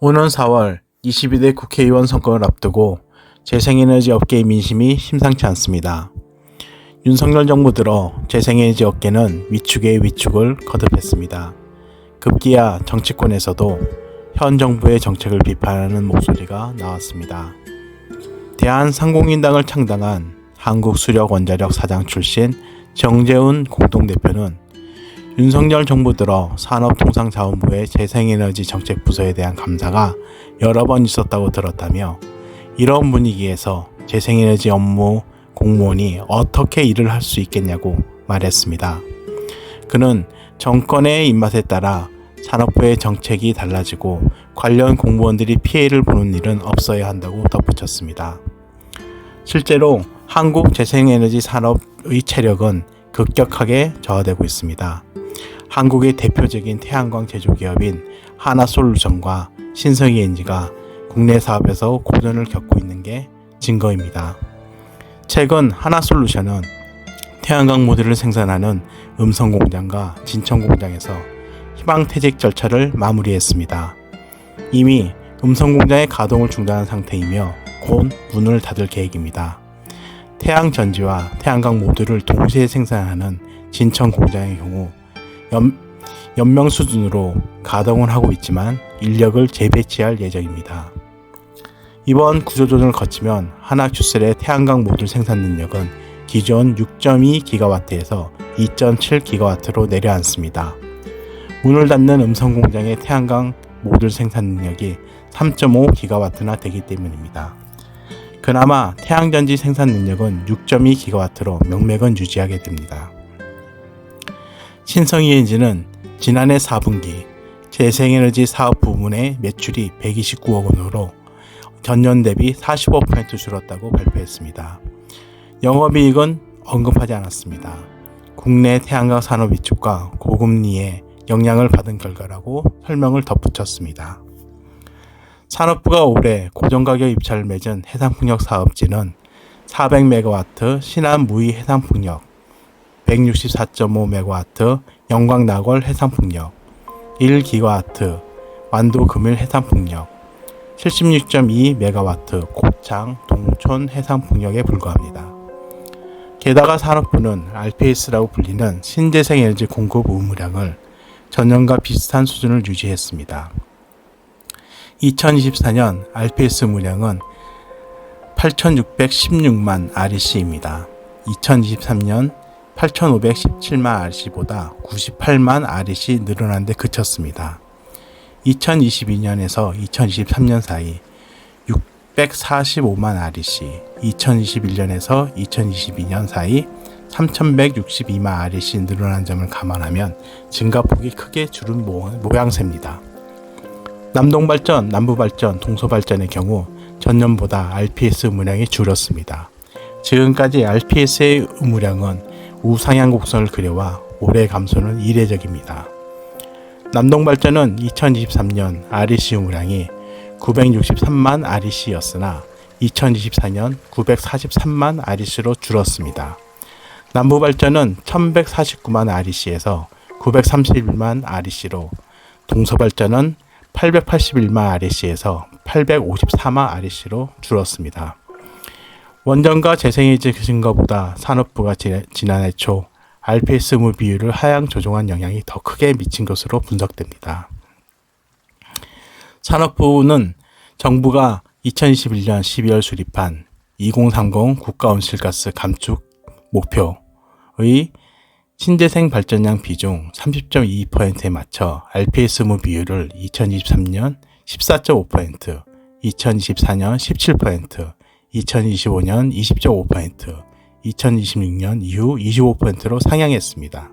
오는 4월 22대 국회의원 선거를 앞두고 재생에너지 업계의 민심이 심상치 않습니다. 윤석열 정부 들어 재생에너지 업계는 위축에 위축을 거듭했습니다. 급기야 정치권에서도 현 정부의 정책을 비판하는 목소리가 나왔습니다. 대한상공인당을 창당한 한국수력원자력 사장 출신 정재훈 공동대표는 윤석열 정부 들어 산업통상자원부의 재생에너지 정책부서에 대한 감사가 여러 번 있었다고 들었다며 이런 분위기에서 재생에너지 업무 공무원이 어떻게 일을 할 수 있겠냐고 말했습니다. 그는 정권의 입맛에 따라 산업부의 정책이 달라지고 관련 공무원들이 피해를 보는 일은 없어야 한다고 덧붙였습니다. 실제로 한국 재생에너지 산업의 체력은 급격하게 저하되고 있습니다. 한국의 대표적인 태양광 제조기업인 하나솔루션과 신성이엔지가 국내 사업에서 고전을 겪고 있는 게 증거입니다. 최근 하나솔루션은 태양광 모듈을 생산하는 음성공장과 진천공장에서 희망퇴직 절차를 마무리했습니다. 이미 음성공장의 가동을 중단한 상태이며 곧 문을 닫을 계획입니다. 태양전지와 태양광 모듈을 동시에 생산하는 진천공장의 경우 연명 수준으로 가동을 하고 있지만 인력을 재배치할 예정입니다. 이번 구조조정을 거치면 하나큐셀의 태양광 모듈 생산 능력은 기존 6.2GW에서 2.7GW로 내려앉습니다. 문을 닫는 음성공장의 태양광 모듈 생산 능력이 3.5GW나 되기 때문입니다. 그나마 태양전지 생산 능력은 6.2GW로 명맥은 유지하게 됩니다. 신성이엔지는 지난해 4분기 재생에너지 사업 부문의 매출이 129억 원으로 전년 대비 45% 줄었다고 발표했습니다. 영업이익은 언급하지 않았습니다. 국내 태양광 산업 위축과 고금리에 영향을 받은 결과라고 설명을 덧붙였습니다. 산업부가 올해 고정가격 입찰을 맺은 해상풍력 사업지는 400MW 신안 무의 해상풍력, 164.5MW 영광나골 해상풍력, 1GW 완도 금일 해상풍력, 76.2MW 고창 동촌 해상풍력에 불과합니다. 게다가 산업부는 RPS라고 불리는 신재생에너지 공급 의무량을 전년과 비슷한 수준을 유지했습니다. 2024년 RPS 의무량은 8,616만 REC입니다. 2023년 8,517만 REC보다 98만 REC 늘어난 데 그쳤습니다. 2022년에서 2023년 사이 645만 REC, 2021년에서 2022년 사이 3,162만 REC 늘어난 점을 감안하면 증가폭이 크게 줄은 모양새입니다. 남동발전, 남부발전, 동서발전의 경우 전년보다 RPS 의무량이 줄었습니다. 지금까지 RPS의 의무량은 우상향 곡선을 그려와 올해 감소는 이례적입니다. 남동발전은 2023년 REC 의무량이 963만 REC였으나 2024년 943만 REC로 줄었습니다. 남부발전은 1149만 REC에서 931만 REC로, 동서발전은 881만 REC에서 854만 REC로 줄었습니다. 원전과 재생에너지 증가보다 산업부가 지난해 초 RPS 의무 비율을 하향 조정한 영향이 더 크게 미친 것으로 분석됩니다. 산업부는 정부가 2021년 12월 수립한 2030 국가온실가스 감축 목표의 신재생 발전량 비중 30.22%에 맞춰 RPS 의무 비율을 2023년 14.5%, 2024년 17%, 2025년 20.5%, 2026년 이후 25%로 상향했습니다.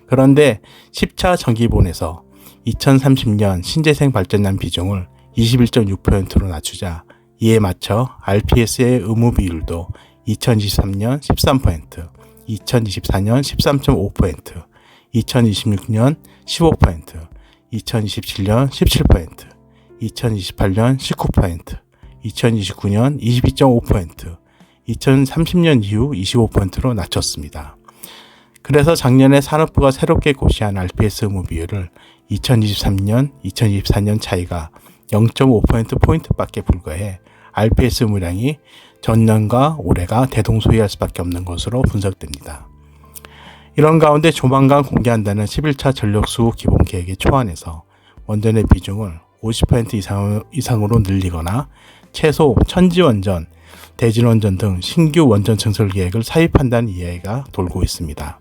그런데 10차 정기본에서 2030년 신재생 발전량 비중을 21.6%로 낮추자 이에 맞춰 RPS의 의무 비율도 2023년 13%, 2024년 13.5%, 2026년 15%, 2027년 17%, 2028년 19%, 2029년 22.5%, 2030년 이후 25%로 낮췄습니다. 그래서 작년에 산업부가 새롭게 고시한 RPS 의무 비율을 2023년, 2024년 차이가 0.5%포인트밖에 불과해 RPS 물량이 전년과 올해가 대동소이할 수밖에 없는 것으로 분석됩니다. 이런 가운데 조만간 공개한다는 11차 전력수급 기본계획의 초안에서 원전의 비중을 50% 이상으로 늘리거나 최소 천지원전, 대진원전 등 신규 원전 증설 계획을 사입한다는 이야기가 돌고 있습니다.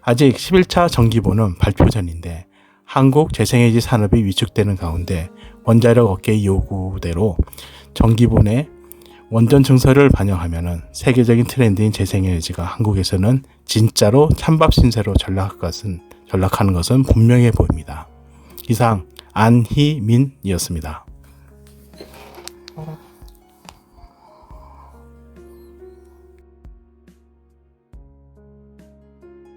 아직 11차 정기보는 발표 전인데 한국 재생에너지 산업이 위축되는 가운데 원자력 업계의 요구대로 정기본의 원전 증설을 반영하면 세계적인 트렌드인 재생에너지가 한국에서는 진짜로 찬밥 신세로 전락하는 것은 분명해 보입니다. 이상 안희민이었습니다.